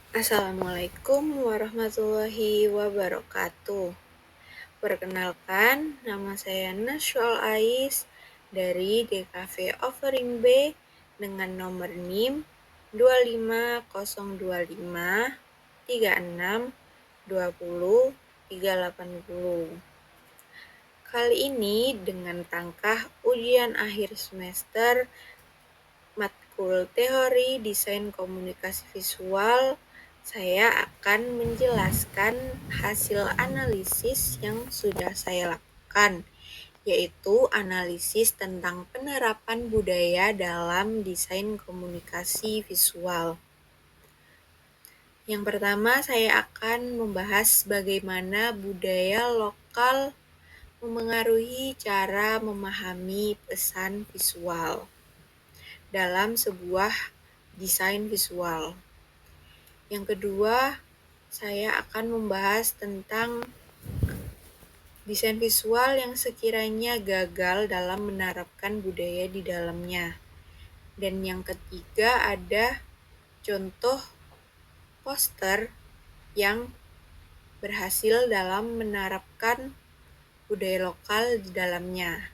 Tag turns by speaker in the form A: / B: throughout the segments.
A: Assalamualaikum warahmatullahi wabarakatuh. Perkenalkan, nama saya Nasyul Ais dari DKV Offering B dengan nomor NIM 25025 36 20 380. Kali ini dengan tangkah ujian akhir semester matkul teori desain komunikasi visual, saya akan menjelaskan hasil analisis yang sudah saya lakukan, yaitu analisis tentang penerapan budaya dalam desain komunikasi visual. Yang pertama, saya akan membahas bagaimana budaya lokal memengaruhi cara memahami pesan visual dalam sebuah desain visual. Yang kedua, saya akan membahas tentang desain visual yang sekiranya gagal dalam menerapkan budaya di dalamnya. Dan yang ketiga ada contoh poster yang berhasil dalam menerapkan budaya lokal di dalamnya.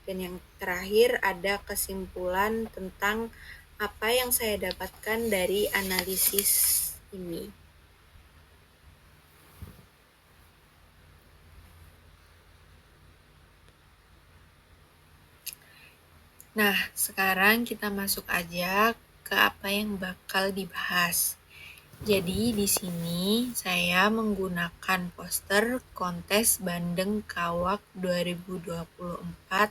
A: Dan yang terakhir ada kesimpulan tentang apa yang saya dapatkan dari analisis ini. Nah, sekarang kita masuk aja ke apa yang bakal dibahas. Jadi di sini saya menggunakan poster kontes Bandeng Kawak 2024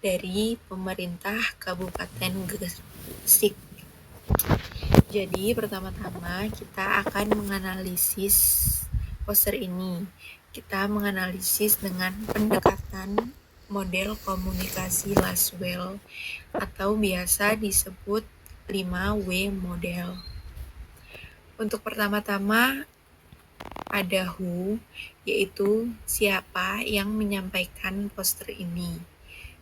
A: dari pemerintah Kabupaten Gresik. Jadi pertama-tama kita akan menganalisis poster ini. Kita menganalisis dengan pendekatan model komunikasi Laswell atau biasa disebut 5W model. Untuk pertama-tama ada who, yaitu siapa yang menyampaikan poster ini.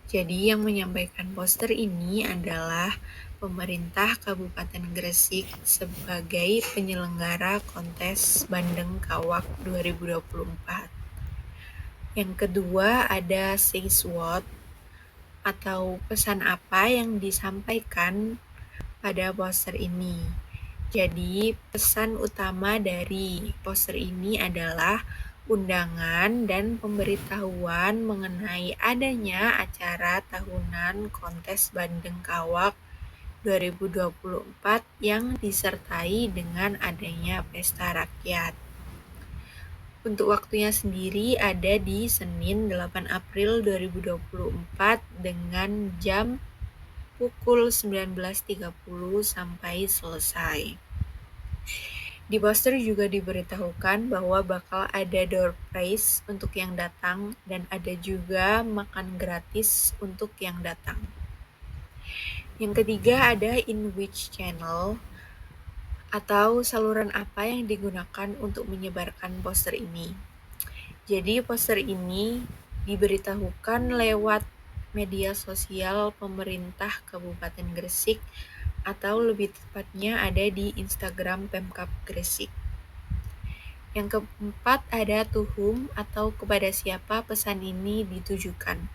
A: Jadi yang menyampaikan poster ini adalah pemerintah Kabupaten Gresik sebagai penyelenggara kontes Bandeng Kawak 2024. Yang kedua ada says what, atau pesan apa yang disampaikan pada poster ini. Jadi pesan utama dari poster ini adalah undangan dan pemberitahuan mengenai adanya acara tahunan kontes Bandeng Kawak 2024 yang disertai dengan adanya pesta rakyat. Untuk waktunya sendiri ada di Senin 8 April 2024 dengan jam pukul 19.30 sampai selesai. Di poster juga diberitahukan bahwa bakal ada door prize untuk yang datang dan ada juga makan gratis untuk yang datang. Yang ketiga ada in which channel, atau saluran apa yang digunakan untuk menyebarkan poster ini. Jadi poster ini diberitahukan lewat media sosial pemerintah Kabupaten Gresik, atau lebih tepatnya ada di Instagram Pemkab Gresik. Yang keempat ada to whom, atau kepada siapa pesan ini ditujukan.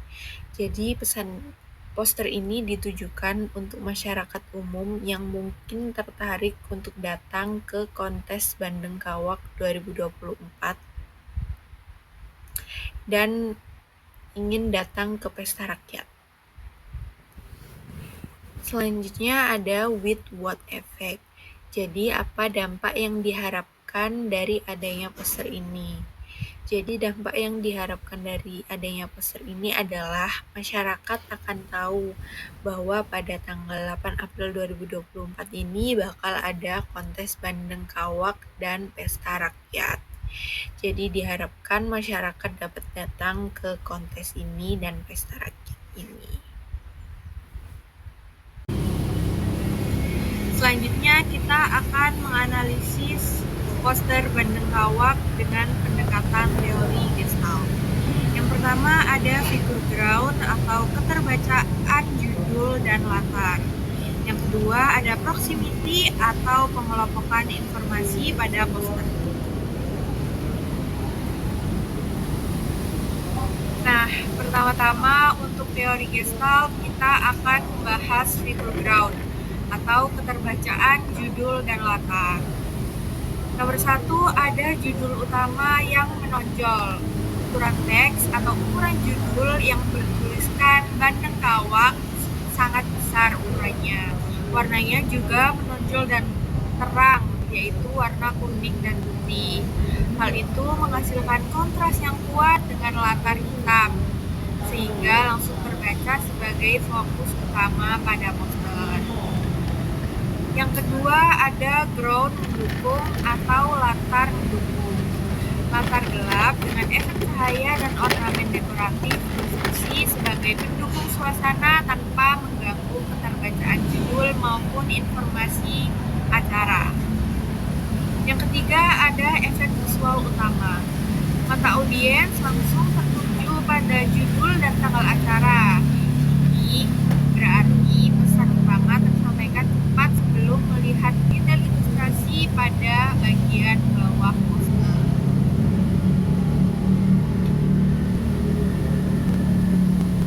A: Jadi pesan poster ini ditujukan untuk masyarakat umum yang mungkin tertarik untuk datang ke kontes Bandeng Kawak 2024 dan ingin datang ke pesta rakyat. Selanjutnya ada with what effect. Jadi apa dampak yang diharapkan dari adanya poster ini? Jadi dampak yang diharapkan dari adanya poster ini adalah masyarakat akan tahu bahwa pada tanggal 8 April 2024 ini bakal ada kontes Bandeng Kawak dan pesta rakyat. Jadi diharapkan masyarakat dapat datang ke kontes ini dan pesta rakyat ini. Selanjutnya kita akan menganalisis poster Bandeng Kawak dengan pendekatan teori Gestalt. Yang pertama ada figur ground atau keterbacaan judul dan latar. Yang kedua kedua ada proximity atau pengelompokan informasi pada poster. Nah, pertama-tama untuk teori Gestalt kita akan membahas figure ground atau keterbacaan judul dan latar. Nomor 1 ada judul utama yang menonjol. Ukuran teks atau ukuran judul yang bertuliskan Bandeng Kawak sangat besar ukurannya. Warnanya juga menonjol dan terang, yaitu warna kuning dan putih. Hal itu menghasilkan kontras yang kuat dengan latar hitam, sehingga langsung terbaca sebagai fokus utama pada poster. Yang kedua ada ground mendukung atau latar mendukung. Latar gelap dengan efek cahaya dan ornamen dekoratif berfungsi sebagai pendukung suasana tanpa mengganggu keterbacaan judul maupun informasi acara. Yang ketiga ada efek visual utama. Mata audiens langsung tertuju pada judul dan tanggal acara. Ini berarti pesan utama tersampaikan tepat sebelum melihat detail ilustrasi pada bagian bawah poster.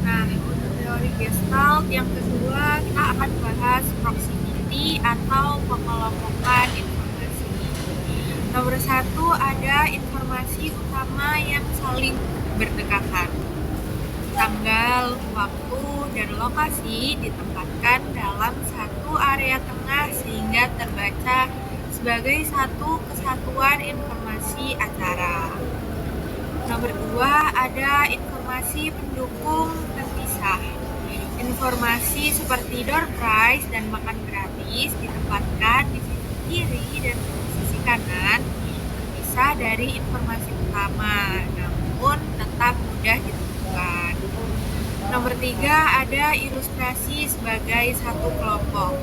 A: Nah, untuk teori Gestalt yang kedua kita akan bahas proximity atau pengelompokan informasi. Nomor 1 ada informasi utama yang saling berdekatan. Tanggal, waktu, dan lokasi ditempatkan dalam satu area tengah sehingga terbaca sebagai satu kesatuan informasi acara. Nomor 2 ada informasi pendukung terpisah. Informasi seperti door prize dan makan gratis ditempatkan di sisi kiri dan sisi kanan terpisah dari informasi utama, namun tetap mudah ditemukan. Nomor 3 ada ilustrasi sebagai satu kelompok.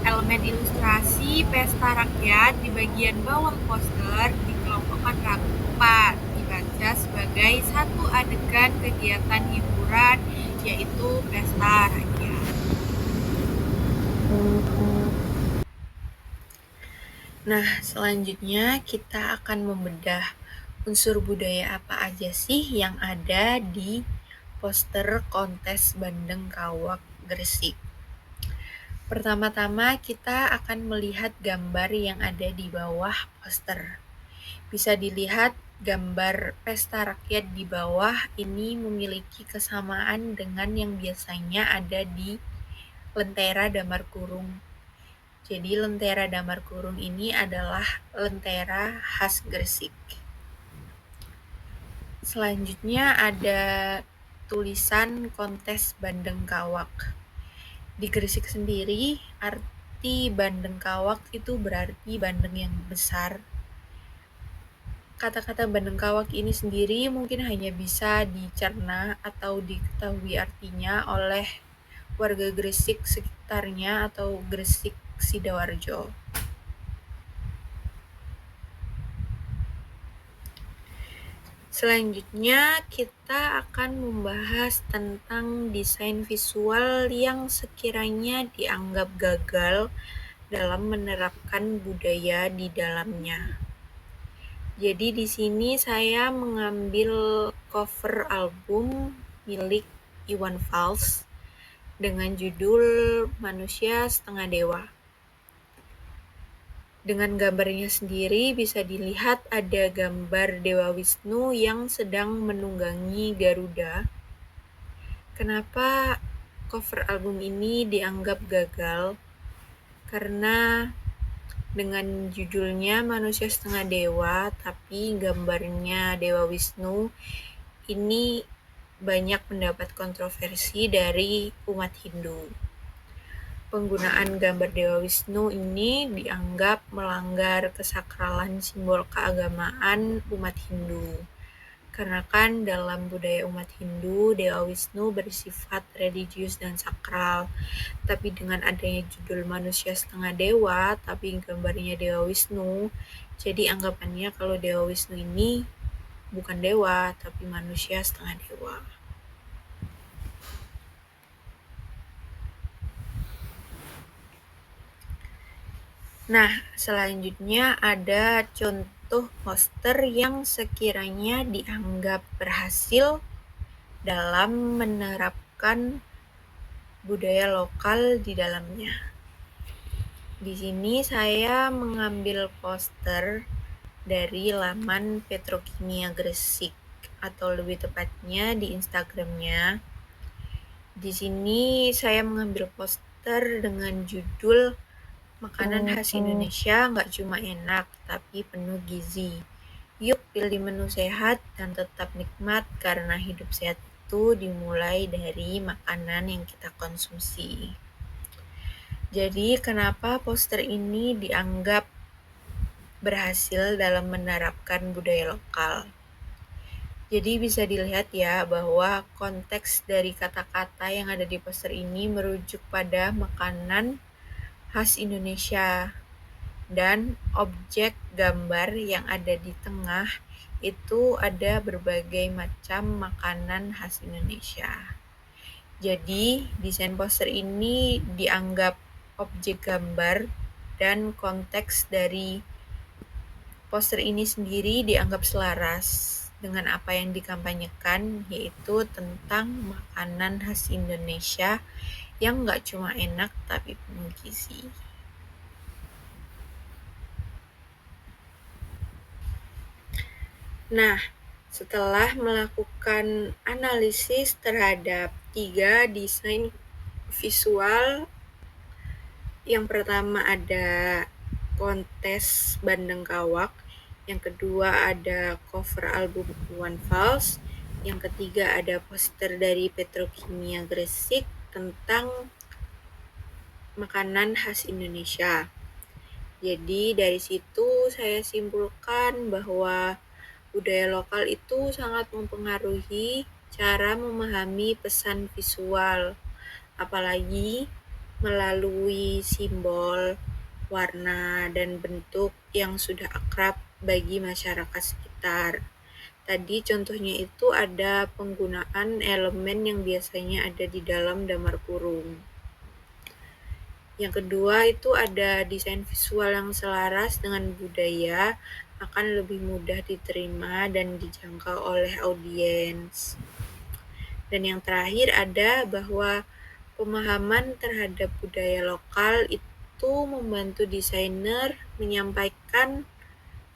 A: Elemen ilustrasi pesta rakyat di bagian bawah poster dikelompokkan rapat, dibaca sebagai satu adegan kegiatan hiburan, yaitu pesta rakyat. Nah, selanjutnya kita akan membedah unsur budaya apa aja sih yang ada di poster kontes Bandeng Kawak Gresik. Pertama-tama kita akan melihat gambar yang ada di bawah poster. Bisa dilihat gambar pesta rakyat di bawah ini memiliki kesamaan dengan yang biasanya ada di Lentera Damar Kurung. Jadi Lentera Damar Kurung ini adalah lentera khas Gresik. Selanjutnya ada tulisan kontes Bandeng Kawak. Di Gresik sendiri, arti Bandeng Kawak itu berarti bandeng yang besar. Kata-kata Bandeng Kawak ini sendiri mungkin hanya bisa dicerna atau diketahui artinya oleh warga Gresik sekitarnya atau Gresik Sidoarjo. Selanjutnya kita akan membahas tentang desain visual yang sekiranya dianggap gagal dalam menerapkan budaya di dalamnya. Jadi di sini saya mengambil cover album milik Iwan Fals dengan judul Manusia Setengah Dewa. Dengan gambarnya sendiri bisa dilihat ada gambar Dewa Wisnu yang sedang menunggangi Garuda. Kenapa cover album ini dianggap gagal? Karena dengan judulnya Manusia Setengah Dewa, tapi gambarnya Dewa Wisnu ini banyak mendapat kontroversi dari umat Hindu. Penggunaan gambar Dewa Wisnu ini dianggap melanggar kesakralan simbol keagamaan umat Hindu. Karena kan dalam budaya umat Hindu, Dewa Wisnu bersifat religius dan sakral. Tapi dengan adanya judul Manusia Setengah Dewa, tapi gambarnya Dewa Wisnu, jadi anggapannya kalau Dewa Wisnu ini bukan dewa, tapi manusia setengah dewa. Nah, selanjutnya ada contoh poster yang sekiranya dianggap berhasil dalam menerapkan budaya lokal di dalamnya. Di sini saya mengambil poster dari laman Petrokimia Gresik, atau lebih tepatnya di Instagramnya. Di sini saya mengambil poster dengan judul "Makanan khas Indonesia nggak cuma enak, tapi penuh gizi. Yuk pilih menu sehat dan tetap nikmat karena hidup sehat itu dimulai dari makanan yang kita konsumsi." Jadi kenapa poster ini dianggap berhasil dalam menerapkan budaya lokal? Jadi bisa dilihat ya bahwa konteks dari kata-kata yang ada di poster ini merujuk pada makanan khas Indonesia, dan objek gambar yang ada di tengah itu ada berbagai macam makanan khas Indonesia. Jadi desain poster ini dianggap objek gambar, dan konteks dari poster ini sendiri dianggap selaras dengan apa yang dikampanyekan, yaitu tentang makanan khas Indonesia yang nggak cuma enak tapi penuh gizi. Nah, setelah melakukan analisis terhadap 3 desain visual, yang pertama ada kontes Bandeng Kawak, yang kedua ada cover album Iwan Fals, yang ketiga ada poster dari Petrokimia Gresik tentang makanan khas Indonesia. Jadi dari situ saya simpulkan bahwa budaya lokal itu sangat mempengaruhi cara memahami pesan visual, apalagi melalui simbol, warna, dan bentuk yang sudah akrab bagi masyarakat sekitar. Tadi contohnya itu ada penggunaan elemen yang biasanya ada di dalam damar kurung. Yang kedua itu ada desain visual yang selaras dengan budaya akan lebih mudah diterima dan dijangkau oleh audiens. Dan yang terakhir ada bahwa pemahaman terhadap budaya lokal itu membantu desainer menyampaikan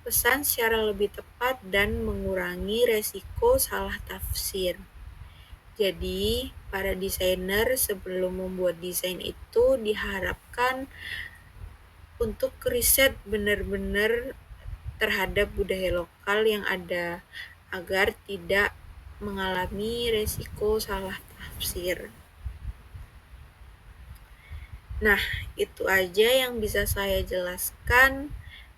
A: pesan secara lebih tepat dan mengurangi resiko salah tafsir. Jadi, para desainer sebelum membuat desain itu diharapkan untuk riset benar-benar terhadap budaya lokal yang ada agar tidak mengalami resiko salah tafsir. Nah, itu aja yang bisa saya jelaskan.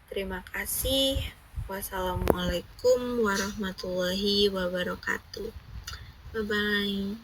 A: Terima kasih. Wassalamualaikum warahmatullahi wabarakatuh. Bye-bye.